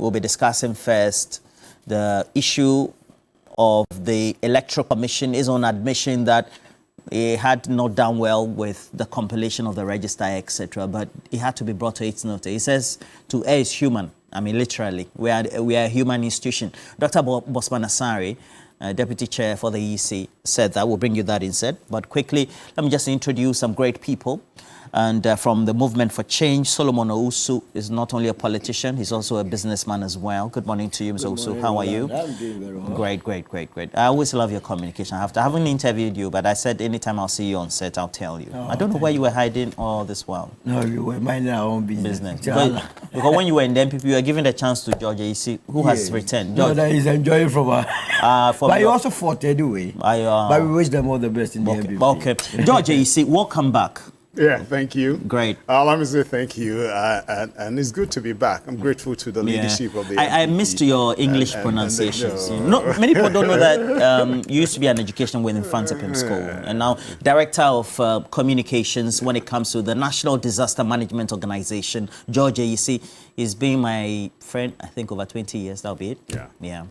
We'll be discussing first the issue of the Electoral Commission is on admission that it had not done well with the compilation of the register, etc. But it had to be brought to its notice. It says to err is human. I mean, literally, we are a human institution. Dr. Bosman Asare, Deputy Chair for the EC, said that. We'll bring you that instead. But quickly, let me just introduce some great people. And from the Movement for Change, Solomon Owusu is not only a politician, he's also a businessman as well. Good morning to you, Mr. Owusu. How are you? I'm doing very well. Great. I always love your communication. I haven't interviewed you, but I said anytime I'll see you on set, I'll tell you. I don't know where you were hiding all this while. No, we were minding our own business. Because when you were in the MPP, you were given the chance to George AEC, who has returned. George, no, that is enjoying from but you also fought anyway. But we wish them all the best in the MPP. Okay. George AEC, welcome back. Yeah, thank you. Great. Let me say thank you, and it's good to be back. I'm grateful to the leadership of the I missed your English pronunciations. Many people don't know that you used to be an education within Fansipim School, and now Director of Communications when it comes to the National Disaster Management Organization. George AEC is being my friend, I think, over 20 years. That'll be it. Yeah.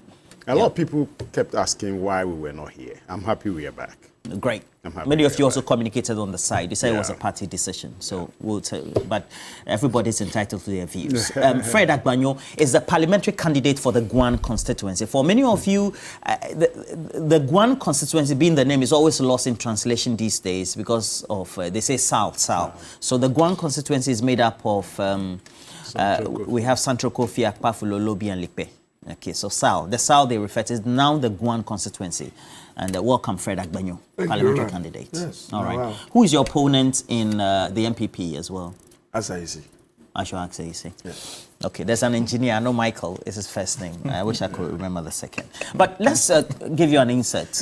A lot of people kept asking why we were not here. I'm happy we are back. Great. Many of you also communicated on the side. You said it was a party decision, so we'll tell you. But everybody's entitled to their views. Fred Agbanyo is the parliamentary candidate for the Guan constituency. For many of you, the Guan constituency, being the name, is always lost in translation these days because of, they say South. So the Guan constituency is made up of, we have Santro Kofi, Akpafulo, Lobi, and Lipe. Okay, so South. The South they refer to is now the Guan constituency. And welcome, Fred Agbanyo, parliamentary candidate. Yes. All right. Wow. Who is your opponent in the MPP as well? Asaisi. Ashwa Asaisi. Yes. Okay, there's an engineer. I know Michael is his first name. I wish I could remember the second. But let's give you an insert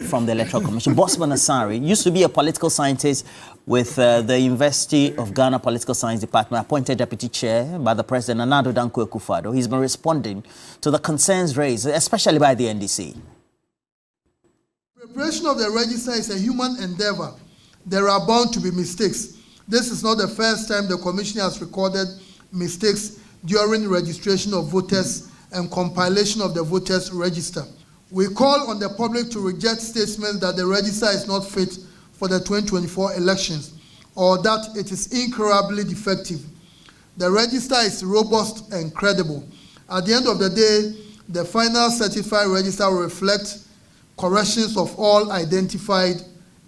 from the Electoral Commission. Bosman Asare used to be a political scientist with the University of Ghana Political Science Department, appointed deputy chair by the president, Nana Addo Dankwa Akufo-Addo. He's been responding to the concerns raised, especially by the NDC. Preparation of the register is a human endeavor. There are bound to be mistakes. This is not the first time the Commission has recorded mistakes during registration of voters and compilation of the voters' register. We call on the public to reject statements that the register is not fit for the 2024 elections or that it is incurably defective. The register is robust and credible. At the end of the day, the final certified register will reflect corrections of all identified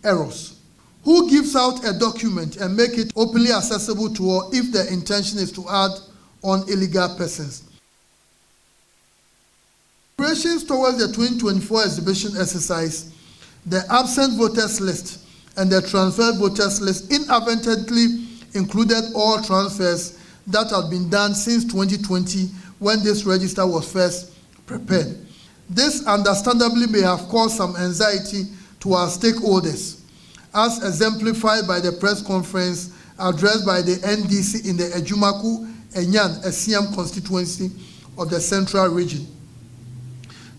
errors. Who gives out a document and make it openly accessible to all if the intention is to add on illegal persons? Preparations towards the 2024 exhibition exercise, the absent voters list and the transferred voters list inadvertently included all transfers that had been done since 2020 when this register was first prepared. This understandably may have caused some anxiety to our stakeholders, as exemplified by the press conference addressed by the NDC in the Ejumaku Enyan Esiam constituency of the Central Region.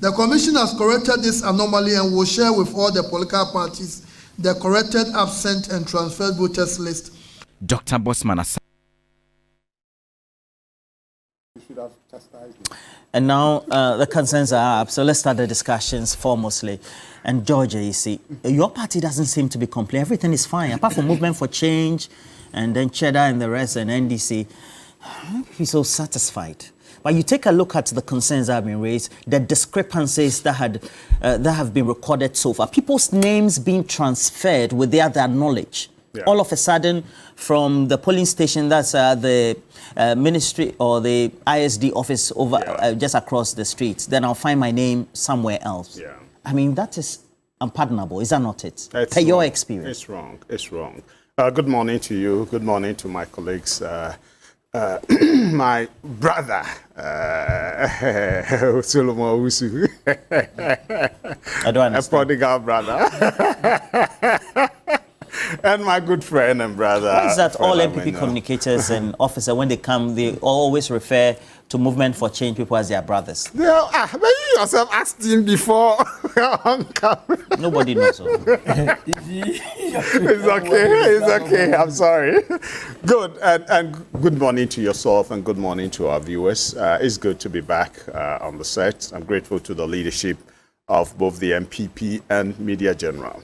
The Commission has corrected this anomaly and will share with all the political parties the corrected absent and transferred voters list. Dr. Bosman Asare. And now the concerns are up, so let's start the discussions foremostly. And Georgia, you see, your party doesn't seem to be complaining. Everything is fine, apart from Movement for Change, and then Cheddar and the rest, and NDC. He's so satisfied. But you take a look at the concerns that have been raised, the discrepancies that have been recorded so far, people's names being transferred without their knowledge. Yeah. All of a sudden, from the polling station, that's the ministry or the ISD office over just across the street, then I'll find my name somewhere else. Yeah. I mean, that is unpardonable, is that not it? Per your experience. It's wrong. It's wrong. Good morning to you. Good morning to my colleagues. My brother, Solomon Owusu. I don't understand. A prodigal brother. and my good friend and brother. Why is that all MPP communicators and officers, when they come, they always refer to Movement for Change people as their brothers? Yeah, but you yourself asked him before on camera. Nobody knows. It's okay. I'm sorry. Good, and good morning to yourself and good morning to our viewers. It's good to be back on the set. I'm grateful to the leadership of both the MPP and Media General.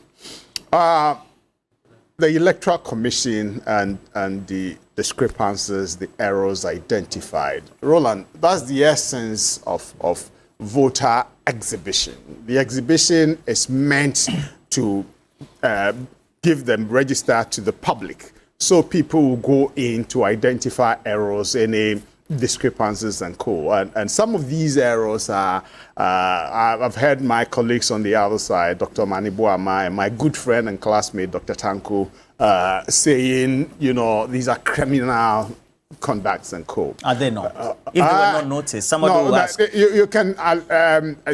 The Electoral Commission and the discrepancies, the errors identified. Roland, that's the essence of voter exhibition. The exhibition is meant to give them register to the public so people will go in to identify errors, any discrepancies and co. And some of these errors are, I've heard my colleagues on the other side, Dr. Manibuama and my good friend and classmate, Dr. Tanko, saying, these are criminal conducts and co. Are they not? If they were not noticed, somebody will ask. You can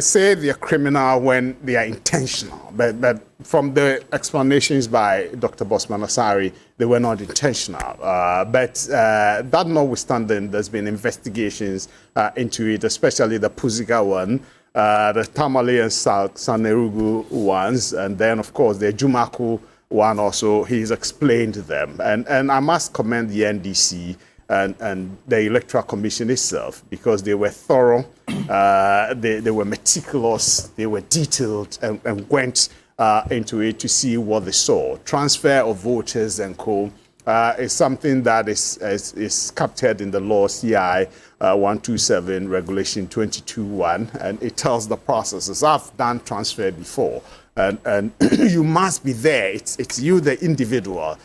say they're criminal when they are intentional, but from the explanations by Dr. Bosman Asari, they were not intentional. But that notwithstanding, there's been investigations into it, especially the Puziga one, the Tamale and Sanerugu ones, and then, of course, the Jumaku one also. He's explained them. And I must commend the NDC and the Electoral Commission itself, because they were thorough, they were meticulous, they were detailed, and went into it to see what they saw. Transfer of voters and co. Is something that is captured in the law CI 127 Regulation 22.1, and it tells the processes. I've done transfer before. And you must be there. It's you, the individual,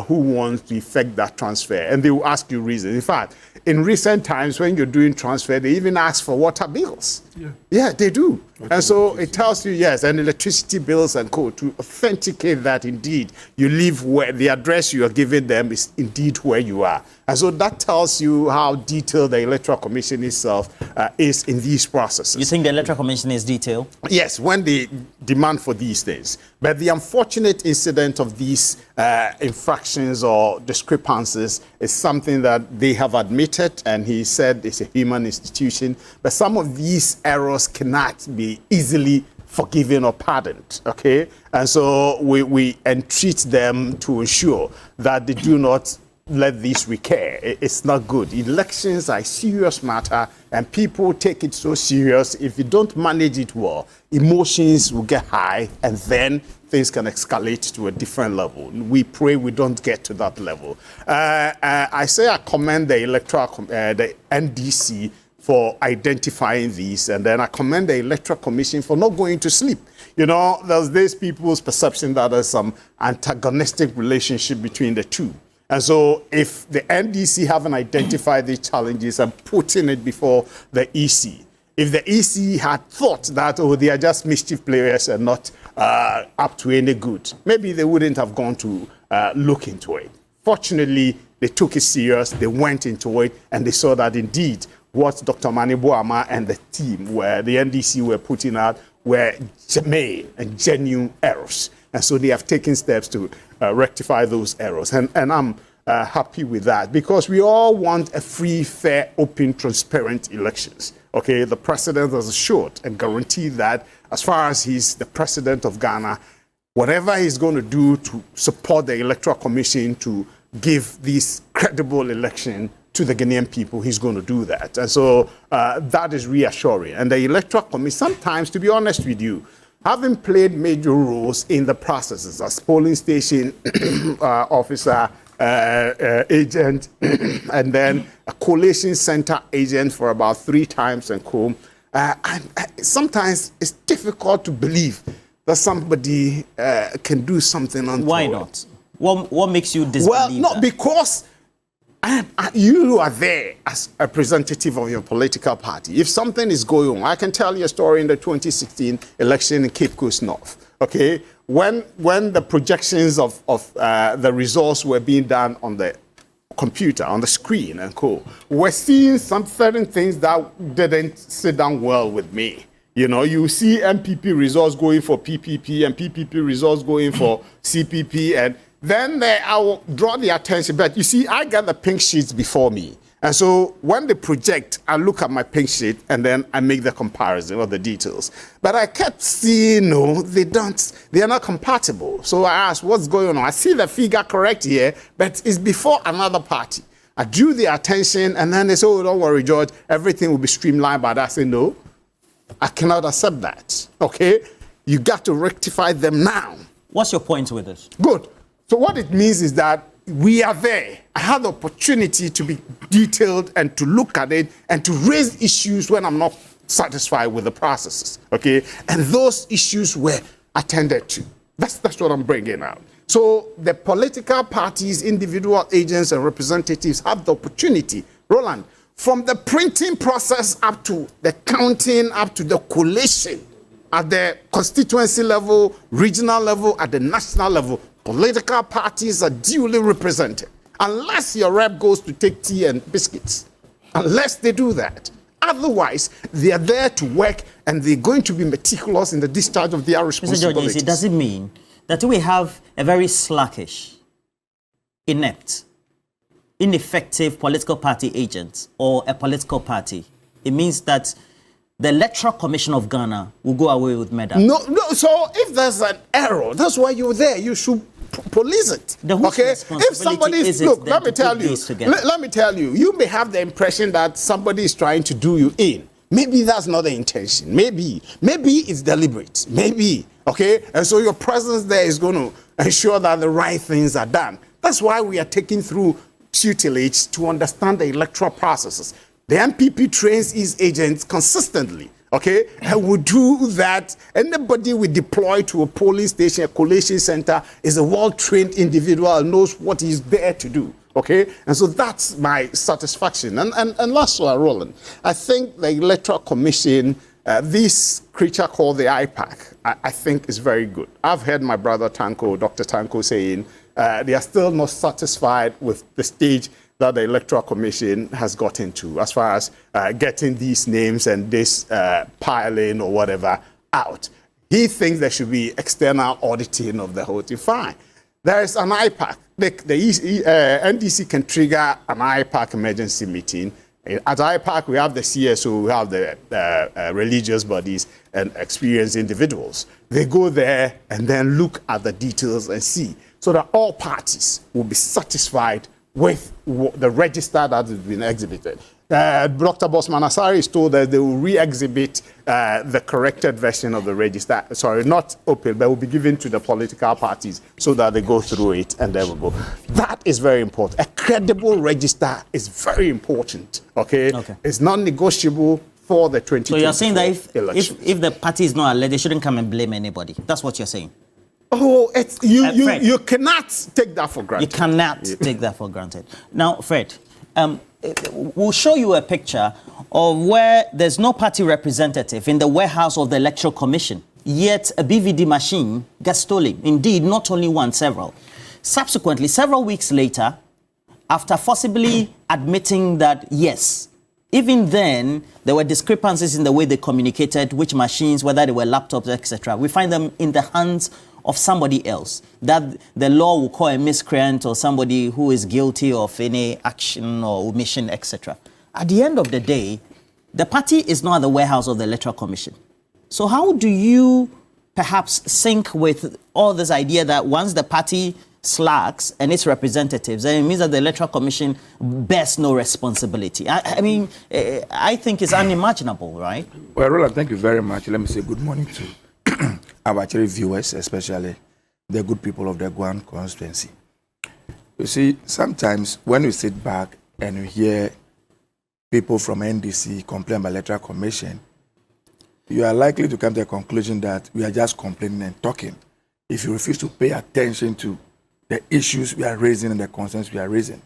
who wants to effect that transfer. And they will ask you reasons. In fact, in recent times, when you're doing transfer, they even ask for water bills. Yeah, they do. And so it tells you, yes, and electricity bills and co. to authenticate that indeed you live where the address you are giving them is indeed where you are. And so that tells you how detailed the Electoral Commission itself is in these processes. You think the Electoral Commission is detailed? Yes, when they demand for these things. But the unfortunate incident of these infractions or discrepancies is something that they have admitted, and he said it's a human institution. But some of these errors cannot be easily forgiven or pardoned, okay? And so we entreat them to ensure that they do not let this recur. It's not good. Elections are a serious matter, and people take it so serious. If you don't manage it well, emotions will get high, and then things can escalate to a different level. We pray we don't get to that level. I say I commend the the NDC for identifying these, and then I commend the Electoral Commission for not going to sleep. There's these people's perception that there's some antagonistic relationship between the two. And so if the NDC haven't identified these challenges and putting it before the EC, if the EC had thought that, they are just mischief players and not up to any good, maybe they wouldn't have gone to look into it. Fortunately, they took it serious, they went into it, and they saw that indeed what Dr. Manibuama and the team, the NDC were putting out, were germane and genuine errors. And so they have taken steps to rectify those errors. And I'm happy with that, because we all want a free, fair, open, transparent elections. Okay, the president has assured and guaranteed that as far as he's the president of Ghana, whatever he's going to do to support the Electoral Commission to give this credible election to the Ghanaian people, he's going to do that. And so that is reassuring. And the Electoral Commission, sometimes, to be honest with you, having played major roles in the processes as polling station officer, agent, and then a collation center agent for about 3 times and co. Sometimes it's difficult to believe that somebody can do something untoward. Why not? What makes you disbelieve Well, no, that? because you are there as a representative of your political party. If something is going on, I can tell you a story in the 2016 election in Cape Coast North. Okay, when the projections of the results were being done on the computer, on the screen and co, we're seeing some certain things that didn't sit down well with me. You see MPP results going for PPP and PPP results going for CPP, and then I will draw the attention. But you see, I got the pink sheets before me. And so when they project, I look at my pink sheet and then I make the comparison of the details. But I kept seeing, no, they are not compatible. So I asked, what's going on? I see the figure correct here, but it's before another party. I drew the attention and then they said, oh, don't worry, George, everything will be streamlined. But I said, no, I cannot accept that. Okay? You got to rectify them now. What's your point with this? Good. So what it means is that we are there. I had the opportunity to be detailed and to look at it and to raise issues when I'm not satisfied with the processes, okay? And those issues were attended to. That's what I'm bringing out. So the political parties, individual agents and representatives have the opportunity, Roland, from the printing process up to the counting, up to the collation, at the constituency level, regional level, at the national level, political parties are duly represented. Unless your rep goes to take tea and biscuits. Unless they do that. Otherwise, they are there to work and they're going to be meticulous in the discharge of their responsibilities. Mr. George, does it mean that we have a very slackish, inept, ineffective political party agent or a political party? It means that the Electoral Commission of Ghana will go away with murder. No. So if there's an error, that's why you're there. You should police it. Okay? If somebody is, look, let me tell you, you may have the impression that somebody is trying to do you in. Maybe that's not the intention. Maybe it's deliberate. Maybe. Okay? And so your presence there is going to ensure that the right things are done. That's why we are taking through tutelage to understand the electoral processes. The MPP trains its agents consistently, okay? And we do that. Anybody we deploy to a polling station, a collation center, is a well-trained individual and knows what he's there to do, okay? And so that's my satisfaction. And last one, Roland, I think the Electoral Commission, this creature called the IPAC, I think is very good. I've heard my brother Tanko, Dr. Tanko, saying they are still not satisfied with the stage that the Electoral Commission has got into as far as getting these names and this piling or whatever out. He thinks there should be external auditing of the whole thing. Fine. There is an IPAC. The NDC can trigger an IPAC emergency meeting. At IPAC, we have the CSO, we have the religious bodies and experienced individuals. They go there and then look at the details and see, so that all parties will be satisfied with the register that has been exhibited. Dr. Bosman Asari is told that they will re-exhibit the corrected version of the register. Sorry, not open, but will be given to the political parties so that they go through it and they will go. That is very important. A credible register is very important, okay? It's non-negotiable for the 2024 So you're saying that elections. if the party is not alleged, they shouldn't come and blame anybody. That's what you're saying. Oh, you cannot take that for granted. You cannot take that for granted. Now, Fred, we'll show you a picture of where there's no party representative in the warehouse of the Electoral Commission, yet a BVD machine gets stolen. Indeed, not only one, several. Subsequently, several weeks later, after forcibly admitting that, yes, even then, there were discrepancies in the way they communicated, which machines, whether they were laptops, etc. We find them in the hands of somebody else that the law will call a miscreant or somebody who is guilty of any action or omission, etc. At the end of the day, the party is not at the warehouse of the Electoral Commission. So how do you perhaps sync with all this idea that once the party slacks and its representatives, then it means that the Electoral Commission bears no responsibility? I mean, I think it's unimaginable, right? Well, Roland, thank you very much. Let me say good morning to our actually viewers, especially the good people of the Guan constituency. You see, sometimes when you sit back and you hear people from NDC complain about Electoral Commission, you are likely to come to a conclusion that we are just complaining and talking if you refuse to pay attention to the issues we are raising and the concerns we are raising.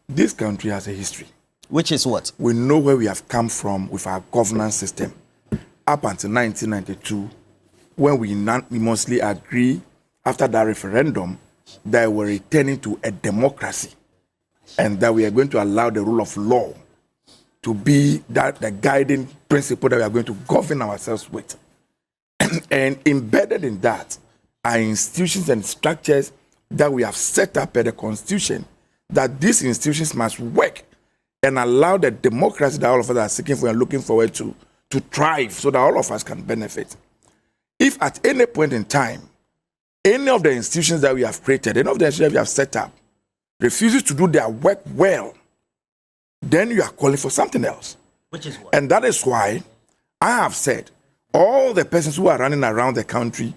This country has a history. Which is what? We know where we have come from with our governance system. Up until 1992, when we unanimously agree after that referendum that we're returning to a democracy and that we are going to allow the rule of law to be the guiding principle that we are going to govern ourselves with. And embedded in that are institutions and structures that we have set up at the Constitution, that these institutions must work and allow the democracy that all of us are seeking for and looking forward to thrive so that all of us can benefit. If at any point in time, any of the institutions that we have created, any of the institutions that we have set up, refuses to do their work well, then you are calling for something else. Which is what? And that is why I have said all the persons who are running around the country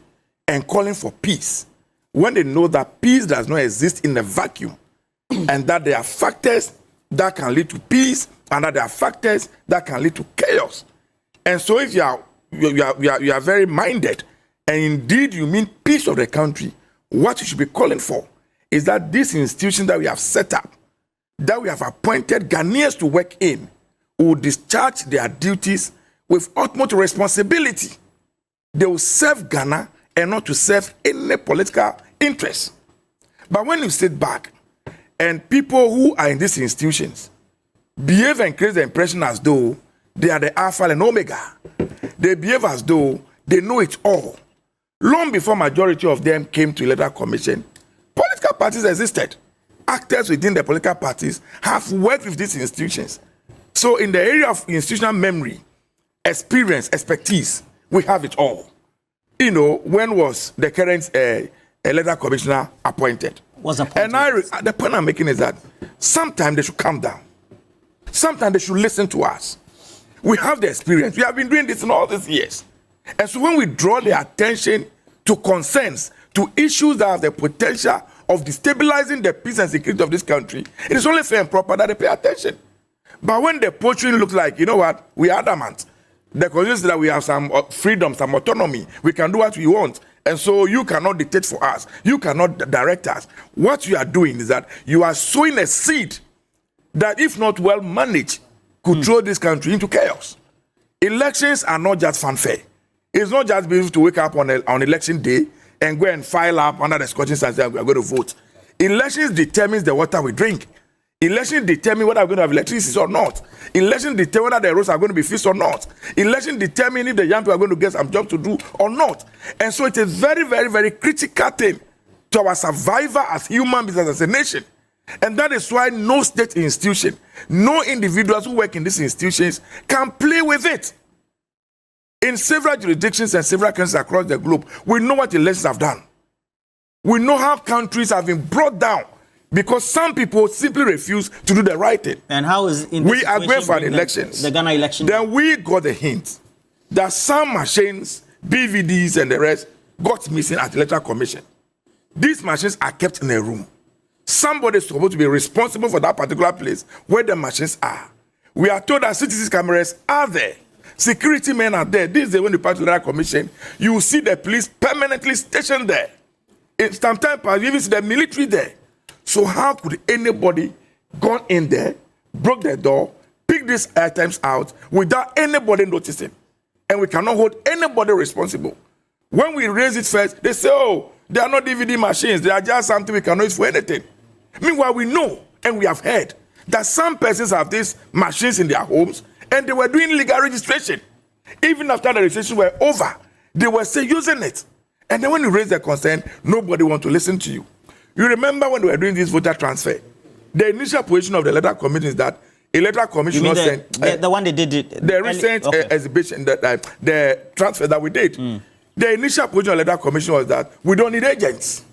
and calling for peace, when they know that peace does not exist in a vacuum, and that there are factors that can lead to peace, and that there are factors that can lead to chaos. And so if you are very minded, and indeed you mean peace of the country, what you should be calling for is that these institutions that we have set up, that we have appointed Ghanaians to work in, will discharge their duties with utmost responsibility. They will serve Ghana and not to serve any political interest. But when you sit back and people who are in these institutions behave and create the impression as though they are the Alpha and Omega, they behave as though they know it all. Long before majority of them came to electoral commission, political parties existed. Actors within the political parties have worked with these institutions. So in the area of institutional memory, experience, expertise, we have it all. You know, when was the current electoral commissioner appointed? Was appointed. And the point I'm making is that sometimes they should calm down. Sometimes they should listen to us. We have the experience. We have been doing this in all these years. And so when we draw their attention to concerns, to issues that have the potential of destabilizing the peace and security of this country, it is only fair and proper that they pay attention. But when the poaching looks like, you know what, we are adamant. The conditions that we have some freedom, some autonomy, we can do what we want. And so you cannot dictate for us. You cannot direct us. What you are doing is that you are sowing a seed that, if not well managed, could throw this country into chaos. Elections are not just fanfare. It's not just being able to wake up on election day and go and file up under the Scottish and say we are going to vote. Elections determines the water we drink. Elections determine whether we're going to have electricity or not. Elections determine whether the roads are going to be fixed or not. Elections determine if the young people are going to get some jobs to do or not. And so it is very, very, very critical thing to our survival as human beings, as a nation. And that is why no state institution, no individuals who work in these institutions can play with it. In several jurisdictions and several countries across the globe, we know what elections have done. We know how countries have been brought down because some people simply refuse to do the right thing. And how is we are going for elections? The Ghana election. Then we got the hint that some machines, BVDs and the rest, got missing at the electoral commission. These machines are kept in a room. Somebody is supposed to be responsible for that particular place where the machines are. We are told that CCTV cameras are there. Security men are there. This is when you pass to the electoral commission, you will see the police permanently stationed there. Sometimes you even see the military there. So how could anybody gone in there, broke the door, pick these items out without anybody noticing? And we cannot hold anybody responsible. When we raise it first, they say, oh, they are not DVD machines. They are just something we cannot use for anything. Meanwhile, we know and we have heard that some persons have these machines in their homes and they were doing legal registration. Even after the registration were over, they were still using it. And then when you raise the concern, nobody wants to listen to you. You remember when we were doing this voter transfer, the initial position of the electoral commission is that electoral commission not sent the one they did the recent exhibition, the transfer that we did. The initial position of the electoral commission was that we don't need agents.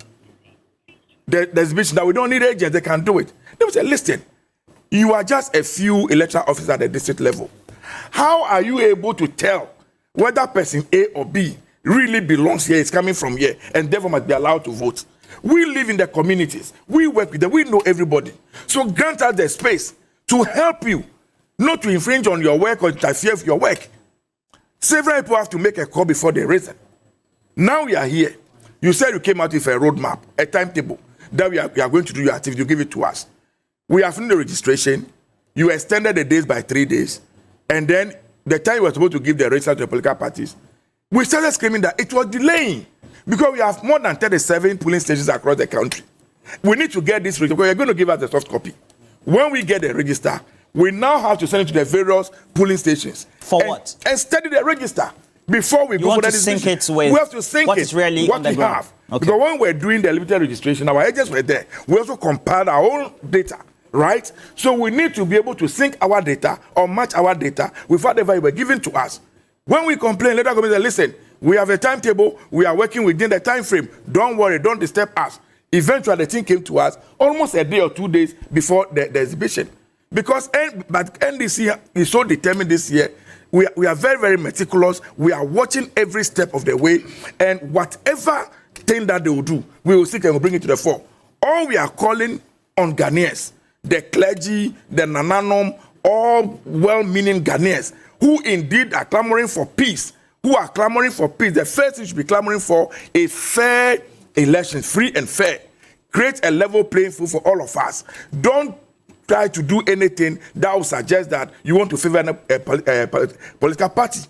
The exhibition that we don't need agents, they can do it. They would say, listen, you are just a few electoral officers at the district level. How are you able to tell whether person A or B really belongs here, is coming from here, and therefore must be allowed to vote? We live in the communities. We work with them. We know everybody. So grant us the space to help you, not to infringe on your work or interfere with your work. Several people have to make a call before they raise it. Now we are here. You said you came out with a roadmap, a timetable, that we are going to do your activity. You give it to us. We have finished the registration. You extended the days by 3 days. And then the time you were supposed to give the register to the political parties, we started screaming that it was delaying because we have more than 37 polling stations across the country. We need to get this register because you're going to give us the soft copy. When we get the register, we now have to send it to the various polling stations. For what? And study the register. Before we go for that decision, we have to sync what is really what we have. Okay. Because when we're doing the limited registration, our agents were there. We also compiled our own data, right? So we need to be able to sync our data or match our data with whatever you were given to us. When we complain, let us go and say, listen, we have a timetable, we are working within the time frame. Don't worry, don't disturb us. Eventually, the thing came to us almost a day or 2 days before the exhibition. Because but NDC is so determined this year. We are very, very meticulous. We are watching every step of the way. And whatever thing that they will do, we will seek and we'll bring it to the fore. All we are calling on Ghanaians, the clergy, the Nananom, all well-meaning Ghanaians, who indeed are clamoring for peace, the first thing we should be clamoring for is fair elections, free and fair. Create a level playing field for all of us. Don't try to do anything that will suggest that you want to favor a political party.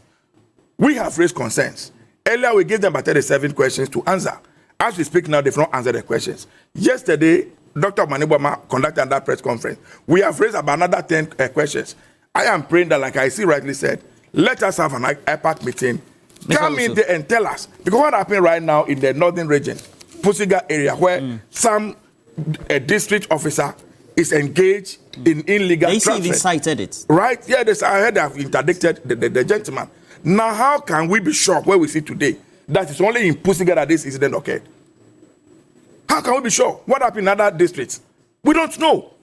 We have raised concerns. Earlier, we gave them about 37 questions to answer. As we speak now, they've not answered the questions. Yesterday, Dr. Manibama conducted that press conference. We have raised about another 10 questions. I am praying that, like I see rightly said, let us have an IPAC meeting. Come in there and tell us. Because what happened right now in the northern region, Pusiga area, where some district officer is engaged in illegal transfer. They even cited it. Right? Yeah, I heard they have interdicted the gentleman. Now, how can we be sure where we see today that it's only in Pusiga that this incident occurred? How can we be sure? What happened in other districts? We don't know.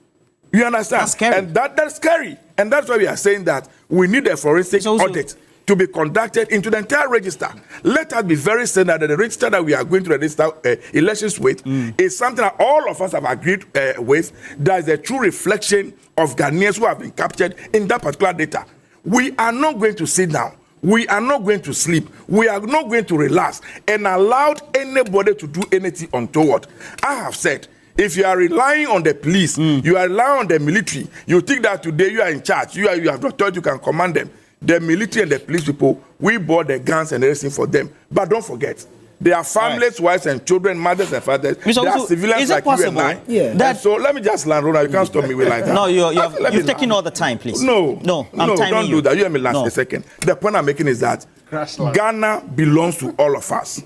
You understand? That's scary. And that's scary. And that's why we are saying that we need a forensic audit to be conducted into the entire register. Let us be very certain that the register that we are going to register elections with is something that all of us have agreed with, that is a true reflection of Ghanaians who have been captured in that particular data. We are not going to sit down. We are not going to sleep. We are not going to relax and allow anybody to do anything untoward. I have said, if you are relying on the police, you are relying on the military, you think that today you are in charge, you have the authority, you can command them. The military and the police people, we bought the guns and everything for them. But don't forget, they are families, wives and children, mothers and fathers. They are civilians like you and I. Yeah. So let me just land, Ronald. You can't stop me with like that. No, you're taking all the time, please. No, don't do that. You let me last a second. The point I'm making is that Ghana belongs to all of us.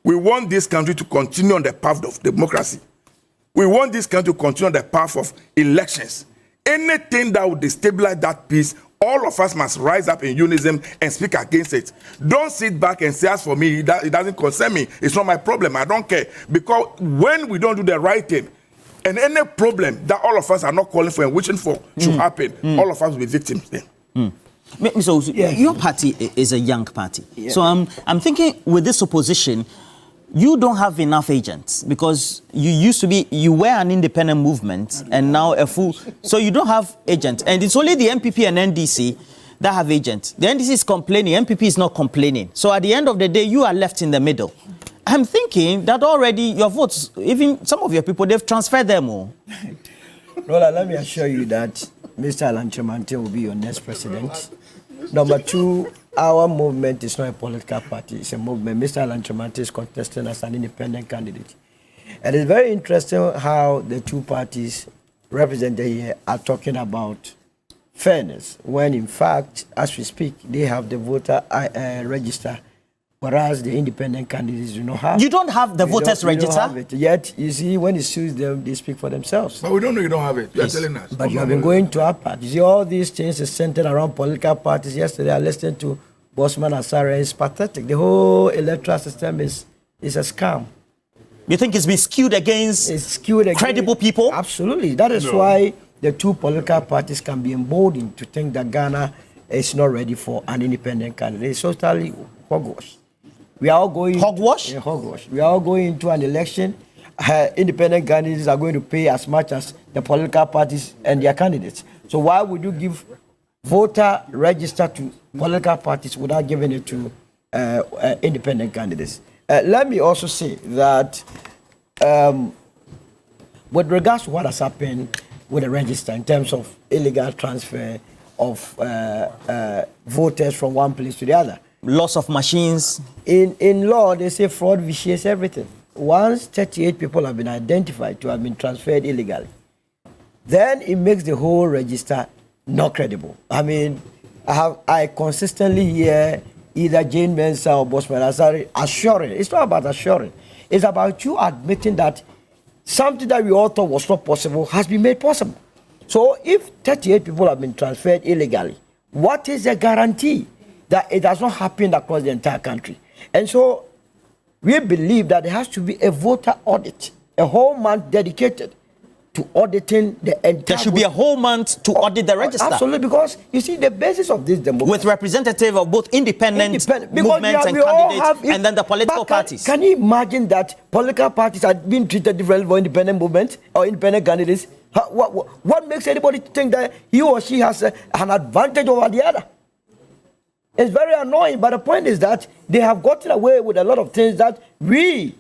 We want this country to continue on the path of democracy. We want this country to continue on the path of elections. Anything that would destabilize that peace, all of us must rise up in unison and speak against it. Don't sit back and say, as for me, it doesn't concern me. It's not my problem. I don't care. Because when we don't do the right thing, and any problem that all of us are not calling for and wishing for should happen, all of us will be victims then. So your party is a young party. Yeah. So I'm thinking with this opposition, you don't have enough agents because you were an independent movement and now a full, so you don't have agents. And it's only the MPP and NDC that have agents. The NDC is complaining, MPP is not complaining. So at the end of the day, you are left in the middle. I'm thinking that already your votes, even some of your people, they've transferred them all. Rola, let me assure you that Mr. Alan Chemante will be your next president. Number two, our movement is not a political party, it's a movement. Mr. Alan Chemante is contesting as an independent candidate. And it's very interesting how the two parties represented here are talking about fairness, when in fact, as we speak, they have the voter register, whereas the independent candidates do not have. You don't have the voters register? You don't have it. Yet, you see, when it suits them, they speak for themselves. But we don't know you don't have it. You're telling us. But you have been going to our party. You see, all these things are centered around political parties. Yesterday, I listened to Bossman Asare. It's pathetic. The whole electoral system is a scam. You think it's been skewed against credible people? Absolutely. That is why the two political parties can be emboldened to think that Ghana is not ready for an independent candidate. It's totally hogwash. We are all going hogwash? Hogwash. We are all going into an election. Independent candidates are going to pay as much as the political parties and their candidates. So why would you give voter register to political parties without giving it to independent candidates? Let me also say that with regards to what has happened with the register in terms of illegal transfer of voters from one place to the other, loss of machines. In law, they say fraud vitiates everything. Once 38 people have been identified to have been transferred illegally, then it makes the whole register not credible. I mean, I consistently hear either Jane Mensah or Bosman Asari assuring. It's not about assuring. It's about you admitting that something that we all thought was not possible has been made possible. So if 38 people have been transferred illegally, what is the guarantee that it does not happen across the entire country? And so we believe that there has to be a voter audit, a whole month dedicated to auditing the entire... There should be a whole month to audit the register. Absolutely, because you see the basis of this democracy... With representative of both independent movements and candidates, and then the political parties. Can you imagine that political parties are being treated differently for independent movements or independent candidates? What makes anybody think that he or she has an advantage over the other? It's very annoying, but the point is that they have gotten away with a lot of things that we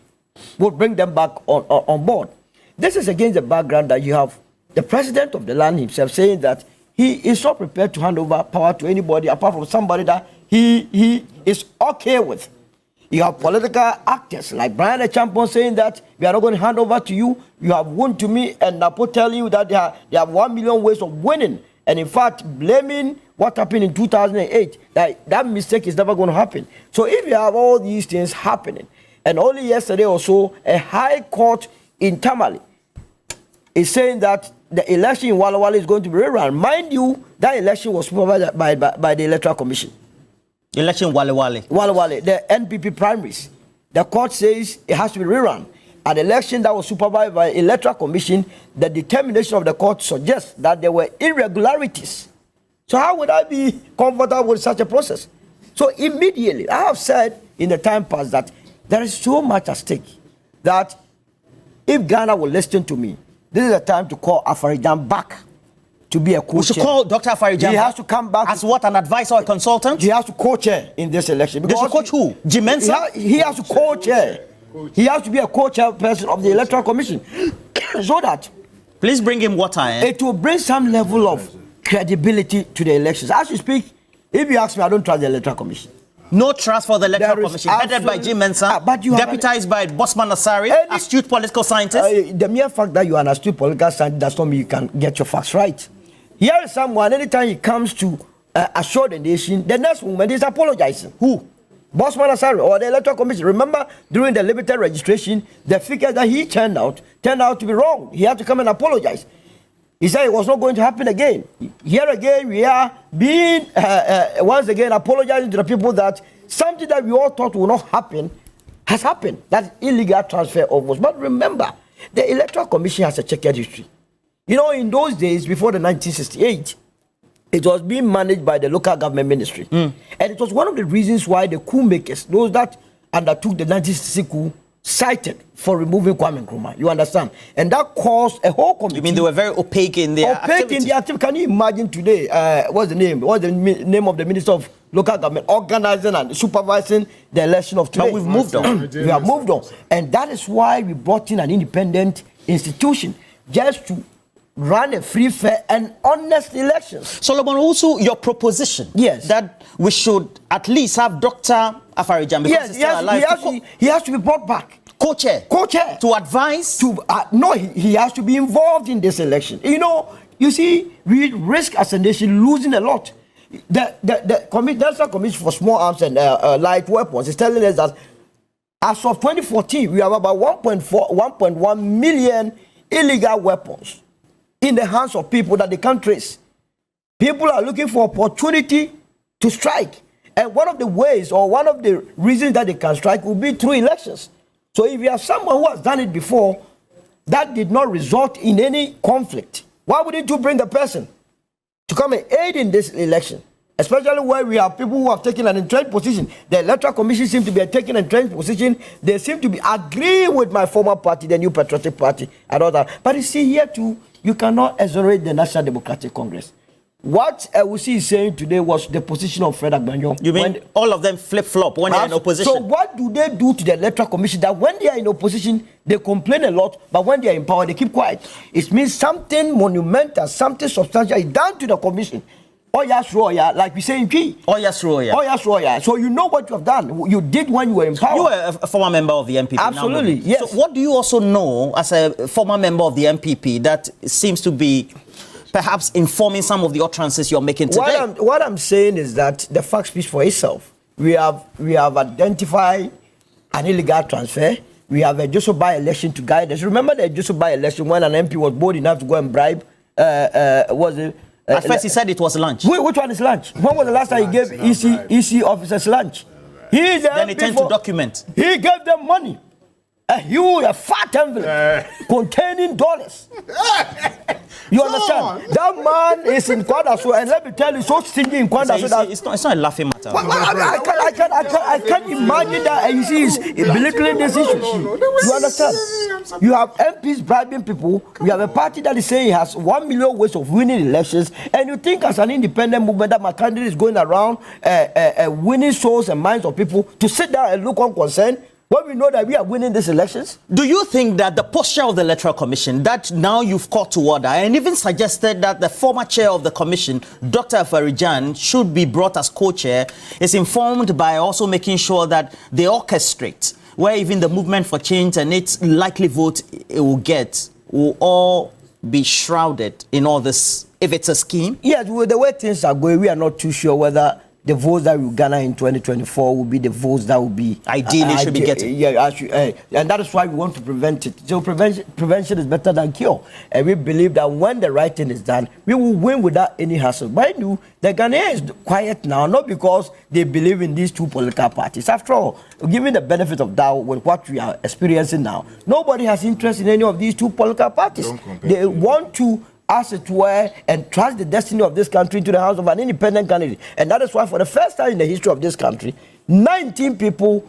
will bring them back on board. This is against the background that you have the president of the land himself saying that he is not prepared to hand over power to anybody apart from somebody that he is okay with. You have political actors like Brian Echampon saying that we are not going to hand over to you. You have won to me, and Napo telling you that they have 1 million ways of winning. And in fact, blaming what happened in 2008, that mistake is never going to happen. So if you have all these things happening, and only yesterday or so, a high court in Tamale is saying that the election in Walla Walla is going to be rerun. Mind you, that election was supervised by the Electoral Commission. Election Walla Walla. Walla Walla, the NPP primaries. The court says it has to be rerun. An election that was supervised by Electoral Commission, the determination of the court suggests that there were irregularities. So how would I be comfortable with such a process? So immediately, I have said in the time past that there is so much at stake that if Ghana will listen to me, this is the time to call Afarijan back to be a co-chair. We should call Dr. Afarijan. He has to come back. As what, an advisor or a consultant? He has to co-chair in this election. They should coach who? Jim Mensah? He has to co-chair. He has to be a co-chair person of the Electoral Commission. So that... Please bring him water. It will bring some level of credibility to the elections. As you speak, if you ask me, I don't trust the Electoral Commission. No trust for the Electoral Commission, headed by Jim Mensah, deputized by Bosman Asari, astute political scientist. The mere fact that you are an astute political scientist does not mean you can get your facts right. Here is someone, anytime he comes to assure the nation, the next moment is apologizing. Who? Bosman Asari or the Electoral Commission. Remember, during the limited registration, the figure that he turned out to be wrong. He had to come and apologize. He said it was not going to happen again. Here again, we are being, once again, apologizing to the people that something that we all thought would not happen has happened. That's illegal transfer of votes. But remember, the Electoral Commission has a checkered history. You know, in those days, before the 1968, it was being managed by the local government ministry. And it was one of the reasons why the coup makers, those that undertook the 1966 coup, cited for removing Kwame Nkrumah. You understand? And that caused a whole committee. You mean they were very opaque in their activity? Can you imagine today, what's the name? What's the name of the Minister of Local Government organizing and supervising the election of today? But we've moved on. We have moved on. And that is why we brought in an independent institution just to run a free, fair, and honest elections. Solomon, also your proposition that we should at least have Dr. Afarijan, because he's still alive. He has to be brought back. Co-chair. Co-chair. To advise? No, he has to be involved in this election. You know, you see, we risk as a nation losing a lot. The National Commission for Small Arms and Light Weapons is telling us that as of 2014, we have about 1.1 million illegal weapons in the hands of people that they can't trace. People are looking for opportunity to strike. And one of the ways or one of the reasons that they can strike will be through elections. So if you have someone who has done it before, that did not result in any conflict, why wouldn't you bring the person to come and aid in this election? Especially where we have people who have taken an entrenched position. The Electoral Commission seems to be taking an entrenched position. They seem to be agreeing with my former party, the New Patriotic Party, and all that. But you see, here too, you cannot exonerate the National Democratic Congress. What Ewusi is saying today was the position of Fred Agbanjo. You mean all of them flip-flop when they're in opposition? So what do they do to the Electoral Commission that when they are in opposition, they complain a lot, but when they are in power, they keep quiet? It means something monumental, something substantial is done to the commission. Oh yes, Roya, like we say in P. Oh yes, Roya. Oh yes, Roya. So you know what you have done. You did when you were in power. You were a former member of the MPP. Absolutely, yes. So what do you also know as a former member of the MPP that seems to be perhaps informing some of the utterances you're making today? What I'm saying is that the fact speaks for itself. we have identified an illegal transfer. We have a just by-election to guide us. Remember the just by-election when an MP was bold enough to go and bribe? Was it? At first, he said it was lunch. Which one is lunch? When was the last time he gave EC officers lunch? Then he turned to document. He gave them money. A fat envelope containing dollars. You understand? That man is in Kwadaso, and let me tell you, so stingy in Kwadaso that it's not a laughing matter. I can't imagine that. And you see, he's belittling this issue. You understand? You have MPs bribing people. We have a party that is saying it has 1 million ways of winning elections, and you think as an independent movement that my candidate is going around winning souls and minds of people to sit down and look unconcerned? When we know that we are winning these elections? Do you think that the posture of the Electoral Commission, that now you've called to order, and even suggested that the former chair of the commission, Dr. Afarijan, should be brought as co-chair, is informed by also making sure that they orchestrate, where even the movement for change and its likely vote it will get, will all be shrouded in all this, if it's a scheme? Yes, with the way things are going, we are not too sure whether the votes that we garner in 2024 will be the votes that will be ideally should be getting. And that is why we want to prevent it. So prevention is better than cure. And we believe that when the right thing is done, we will win without any hassle. Mind you, the Ghanaian is quiet now, not because they believe in these two political parties. After all, given the benefit of doubt with what we are experiencing now, nobody has interest in any of these two political parties. They want to, as it were, and trust the destiny of this country into the hands of an independent candidate. And that is why, for the first time in the history of this country, 19 people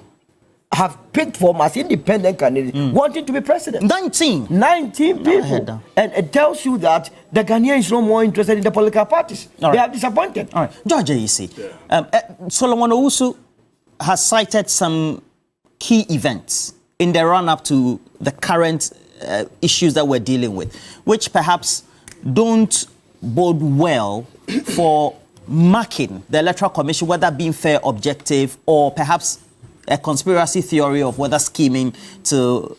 have picked for as independent candidates wanting to be president. 19 people. And it tells you that the Ghanaian is no more interested in the political parties. They are disappointed. All right. George, you see, Solomon Owusu has cited some key events in the run-up to the current issues that we're dealing with, which perhaps don't bode well for marking the Electoral Commission, whether being fair, objective, or perhaps a conspiracy theory of whether scheming to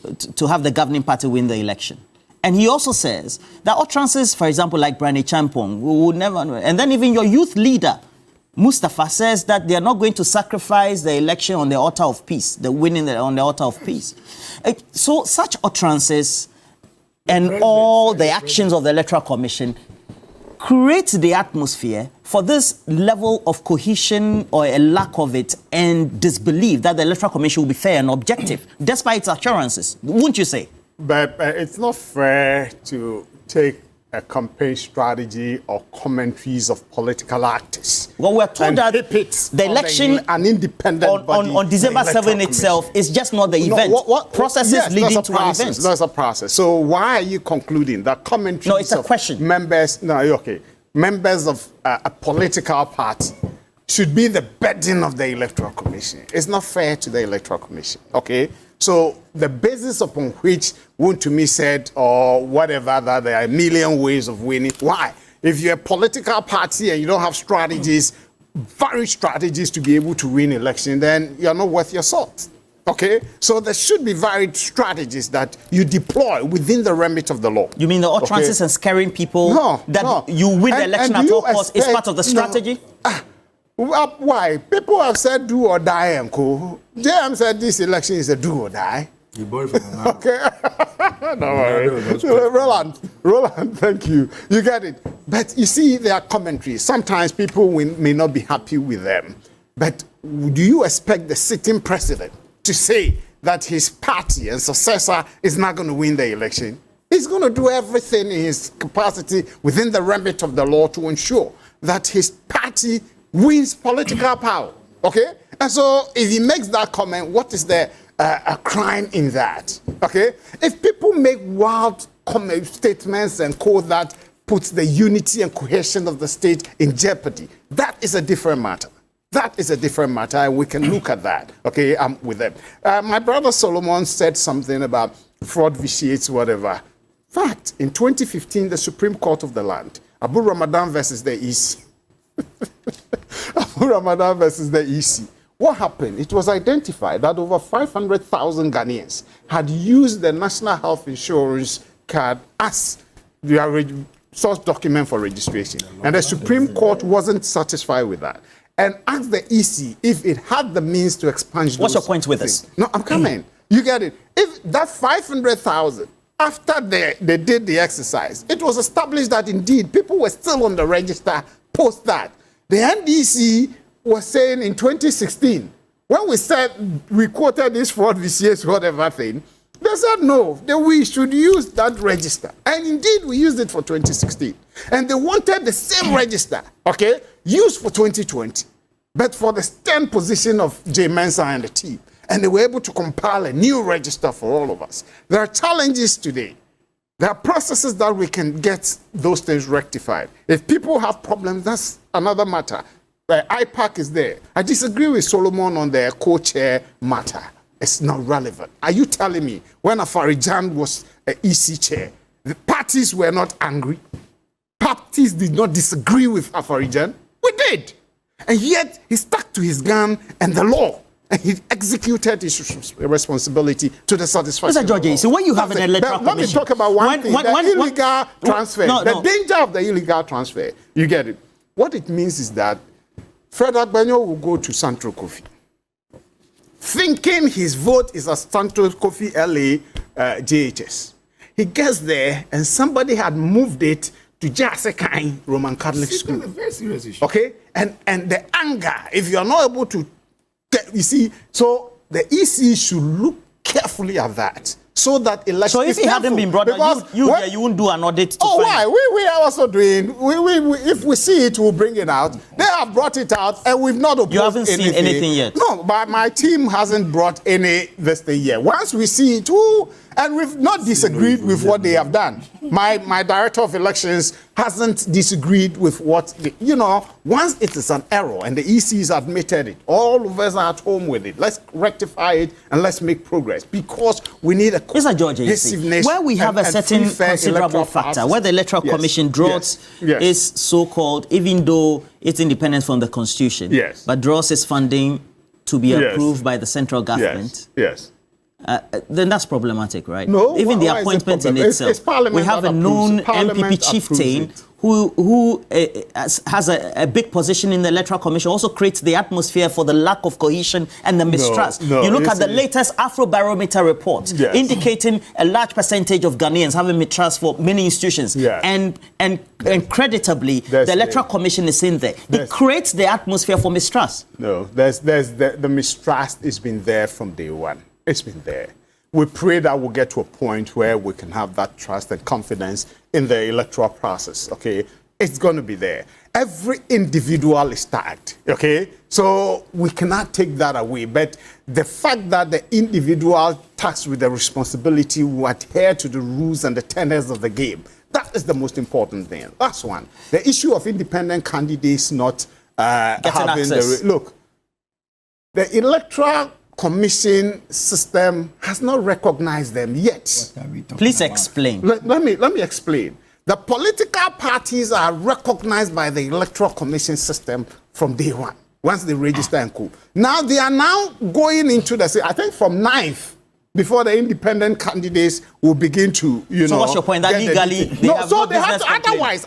have the governing party win the election. And he also says that utterances, for example, like Brani Champong, we would never know. And then even your youth leader, Mustafa, says that they are not going to sacrifice the election on the altar of peace, the winning on the altar of peace. So such utterances and all the actions of the Electoral Commission create the atmosphere for this level of cohesion or a lack of it and disbelief that the Electoral Commission will be fair and objective, despite its assurances, wouldn't you say? But it's not fair to take a campaign strategy or commentaries of political actors. Well, we're told that the election an independent body, on December 7 itself is just not the event. Processes leading to an event. There's a process. So why are you concluding that commentaries No, it's a question. Members of a political party should be the burden of the Electoral Commission? It's not fair to the Electoral Commission, okay? So the basis upon which Wontumi said or whatever, that there are a million ways of winning. Why? If you're a political party and you don't have strategies, varied strategies to be able to win election, then you're not worth your salt. Okay? So there should be varied strategies that you deploy within the remit of the law. You mean the utterances and scaring people you win the election at all costs is part of the strategy? Why? People have said do or die and co. JM said this election is a do or die. You borrow from him. Okay. No worry. Roland, thank you. You get it. But you see, there are commentaries. Sometimes people may not be happy with them. But do you expect the sitting president to say that his party and successor is not going to win the election? He's going to do everything in his capacity within the remit of the law to ensure that his party wins political power, okay? And so if he makes that comment, what is the a crime in that, okay? If people make wild statements and quote that puts the unity and cohesion of the state in jeopardy, that is a different matter. That is a different matter, and we can look at that, okay? I'm with them. My brother Solomon said something about fraud vitiates whatever. Fact, in 2015, the Supreme Court of the land, Abu Ramadan versus the EC, Ramadan versus the EC. What happened? It was identified that over 500,000 Ghanaians had used the National Health Insurance card as their source document for registration. And the Supreme Court wasn't satisfied with that. and ask the EC if it had the means to expunge. What's your point with this? No, I'm coming. You get it. If that 500,000, after they did the exercise, it was established that indeed people were still on the register post that. The NDC was saying in 2016, when we said we quoted this fraud, VCS, whatever thing, they said no, that we should use that register. And indeed, we used it for 2016. And they wanted the same register, okay, used for 2020, but for the stern position of J. Mensah and the team. And they were able to compile a new register for all of us. There are challenges today. There are processes that we can get those things rectified. If people have problems, that's another matter. IPAC is there. I disagree with Solomon on the co-chair matter. It's not relevant. Are you telling me when Afarijan was an EC chair, the parties were not angry? Parties did not disagree with Afarijan? We did. And yet he stuck to his gun and the law. And he executed his responsibility to the satisfaction. Mr. George, so when you have an electoral commission... Let me talk about one thing, the illegal transfer. The danger of the illegal transfer, you get it. What it means is that Fred Agbanyo will go to Central Kofi, thinking his vote is a Central Kofi LA JHS. He gets there and somebody had moved it to Jasekai Roman Catholic School. That's a very serious issue. Okay? And the anger, if you are not able to, you see, so the EC should look carefully at that. So that election. So if it hadn't been brought up, you wouldn't do an audit to find. Why? We are also doing. If we see it, we'll bring it out. They have brought it out, and we've not opposed. You haven't seen anything yet. No, but my team hasn't brought any this thing yet. Once we see it, and we've not disagreed with what they have done. My director of elections hasn't disagreed with what once it is an error and the EC has admitted it, all of us are at home with it. Let's rectify it and let's make progress because we need a cohesiveness. Where we have a certain considerable factor, where the Electoral Commission draws is so-called, even though it's independent from the Constitution, but draws its funding to be approved by the central government. Yes. Then that's problematic, right? No, even the appointment in itself. We have a known MPP chieftain who has a big position in the Electoral Commission, also creates the atmosphere for the lack of cohesion and the mistrust. You look at the latest Afrobarometer report, indicating a large percentage of Ghanaians having mistrust for many institutions. And creditably, the Electoral Commission is in there. It creates the atmosphere for mistrust. No, the mistrust has been there from day one. It's been there. We pray that we'll get to a point where we can have that trust and confidence in the electoral process, okay? It's going to be there. Every individual is tagged, okay? So we cannot take that away. But the fact that the individual tasked with the responsibility will adhere to the rules and the tenets of the game, that is the most important thing. That's one. The issue of independent candidates not having access. Look, the electoral Commission system has not recognized them yet. Please explain. Let me explain. The political parties are recognized by the Electoral Commission system from day one, once they register and coup. Now they are now going into I think from 9th, before the independent candidates will begin to, So what's your point? That legally they have no business otherwise,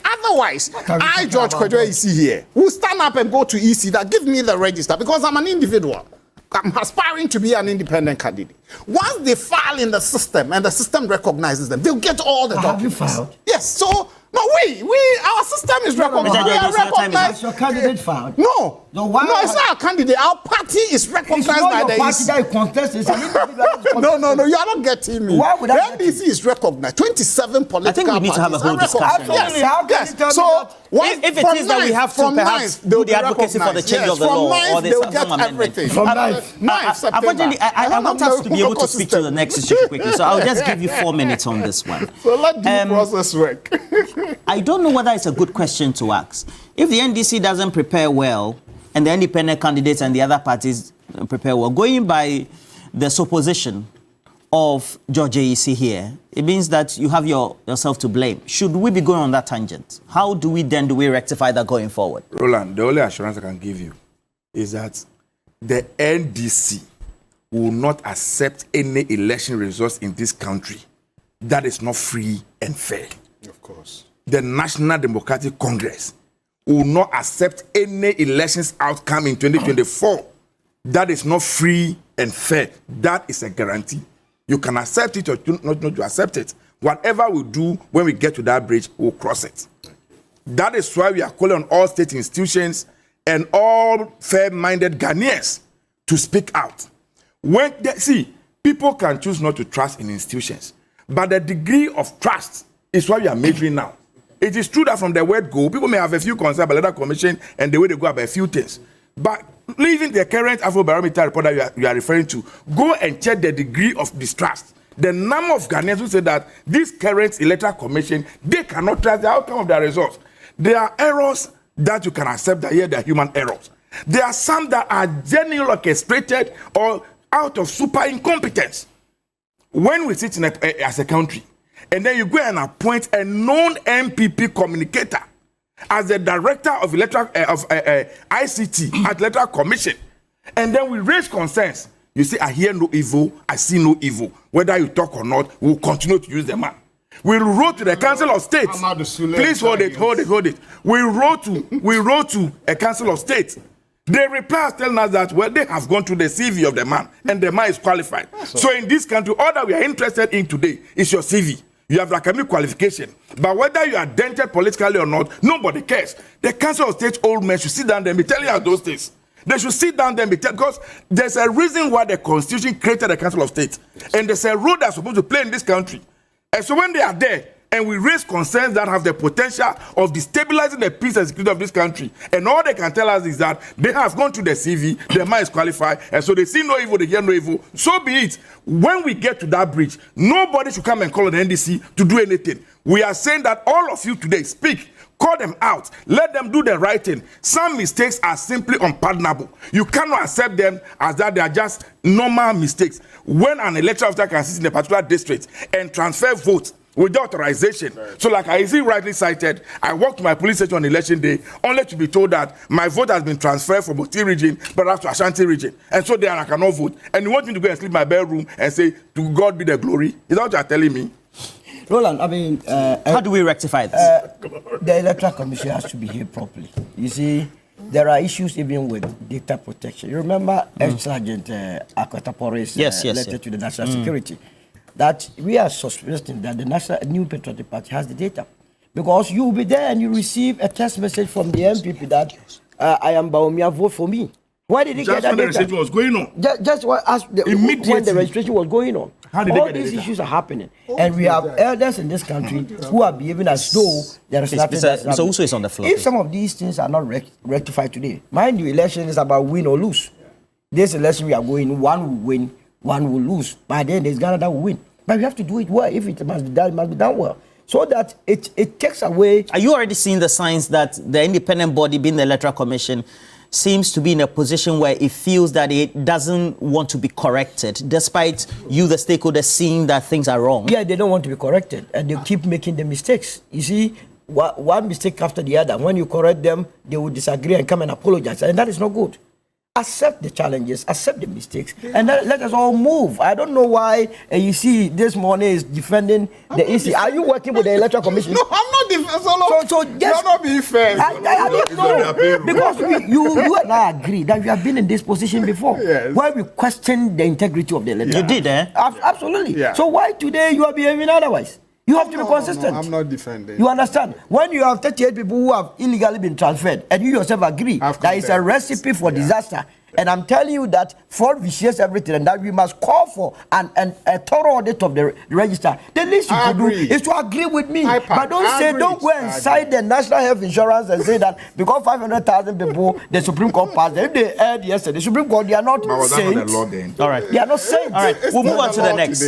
I, George Kwadwo EC here, will stand up and go to EC that give me the register because I'm an individual. I'm aspiring to be an independent candidate. Once they file in the system and the system recognizes them, they'll get all the documents. Have you filed? Yes. So our system is recognized. Has your candidate filed? No. It's not a candidate. Our party is recognized by the party that contest is an individual. No, you are not getting me. Why would the NDC is recognized. 27 political I think we need to have a whole discussion. Absolutely. How can you tell me that? If it is that we have to perhaps do the advocacy for the change of the law or the some amendment. From 9th. Unfortunately, I want us to be able to speak to the next issue quickly, so I'll just give you 4 minutes on this one. So let due process work. I don't know whether it's a good question to ask. If the NDC doesn't prepare well, and the independent candidates and the other parties prepare well, going by the supposition of George AEC here, it means that you have yourself to blame. Should we be going on that tangent? How do we rectify that going forward? Roland, the only assurance I can give you is that the NDC will not accept any election results in this country that is not free and fair. Of course. The National Democratic Congress will not accept any elections outcome in 2024 that is not free and fair. That is a guarantee. You can accept it or not to accept it. Whatever we do when we get to that bridge, we'll cross it. That is why we are calling on all state institutions and all fair-minded Ghanaians to speak out. See, people can choose not to trust in institutions, but the degree of trust is what we are measuring now. It is true that from the word go, people may have a few concerns about the Electoral Commission and the way they go about a few things. But leaving the current Afrobarometer report that you are referring to, go and check the degree of distrust. The number of Ghanaians who say that this current Electoral Commission, they cannot trust the outcome of their results. There are errors that you can accept that here they are human errors. There are some that are genuinely orchestrated or out of super incompetence. When we sit as a country, and then you go and appoint a known MPP communicator as the director of ICT at Electoral Commission, and then we raise concerns. You say, I hear no evil, I see no evil. Whether you talk or not, we will continue to use the man. We wrote to the Council of State. Please hold it. We wrote to a Council of State. They reply telling us that, well, they have gone to the CV of the man, and the man is qualified. So in this country, all that we are interested in today is your CV. You have academic qualification. But whether you are dented politically or not, nobody cares. The Council of State old men should sit down and be telling us those things. They should sit down and be telling, because there's a reason why the Constitution created the Council of State. And there's a role they're supposed to play in this country. And so when they are there, and we raise concerns that have the potential of destabilizing the peace and security of this country, and all they can tell us is that they have gone to the CV, their man is qualified, and so they see no evil, they hear no evil. So be it. When we get to that bridge, nobody should come and call on the NDC to do anything. We are saying that all of you today speak. Call them out. Let them do the right thing. Some mistakes are simply unpardonable. You cannot accept them as that they are just normal mistakes. When an election officer can sit in a particular district and transfer votes without authorization. So like I see rightly cited, I walked to my police station on election day only to be told that my vote has been transferred from Oti region but to Ashanti region. And so there I cannot vote. And you want me to go and sleep in my bedroom and say, to God be the glory? Is that what you are telling me? Roland, I mean... how do we rectify this? The Electoral Commission has to behave properly. You see, there are issues even with data protection. You remember Sergeant Akwatapore's letter to the National Security, that we are suspecting that the New Patriotic Party has the data. Because you will be there and you receive a text message from the MPP that I am Baumia, vote for me. Why did he get that data? Just when the registration was going on. Just when the registration was going on. All these issues are happening. And we have elders in this country who are behaving as though there is nothing that's happening. So also is on the floor. If some of these things are not rectified today, mind you, election is about win or lose. This election we are going, one will win, one will lose. By then there's Ghana that will win. But we have to do it well. If it must be done, it must be done well. So that it takes away... Are you already seeing the signs that the independent body, being the Electoral Commission, seems to be in a position where it feels that it doesn't want to be corrected, despite you, the stakeholders, seeing that things are wrong? Yeah, they don't want to be corrected, and they keep making the mistakes. You see, one mistake after the other. When you correct them, they will disagree and come and apologize, and that is not good. Accept the challenges, accept the mistakes, and let us all move. I don't know why you see this morning is defending the EC. Are you working with the Electoral Commission? No, I'm not defending. So you're not being fair. I don't know. Because you and I agree that we have been in this position before, where we question the integrity of the election. You did, eh? Absolutely. Yeah. So why today you are behaving otherwise? You have to be consistent. No, I'm not defending. You understand? When you have 38 people who have illegally been transferred, and you yourself agree that is a recipe for disaster, and I'm telling you that fraud vitiates everything, and that we must call for a thorough audit of the register. The least you could do is to agree with me. But don't go and cite the National Health Insurance and say that because 500,000 people, the Supreme Court passed, if they erred yesterday, the Supreme Court, they are not saints. All right. They are not saints. All right, we'll move on to the next.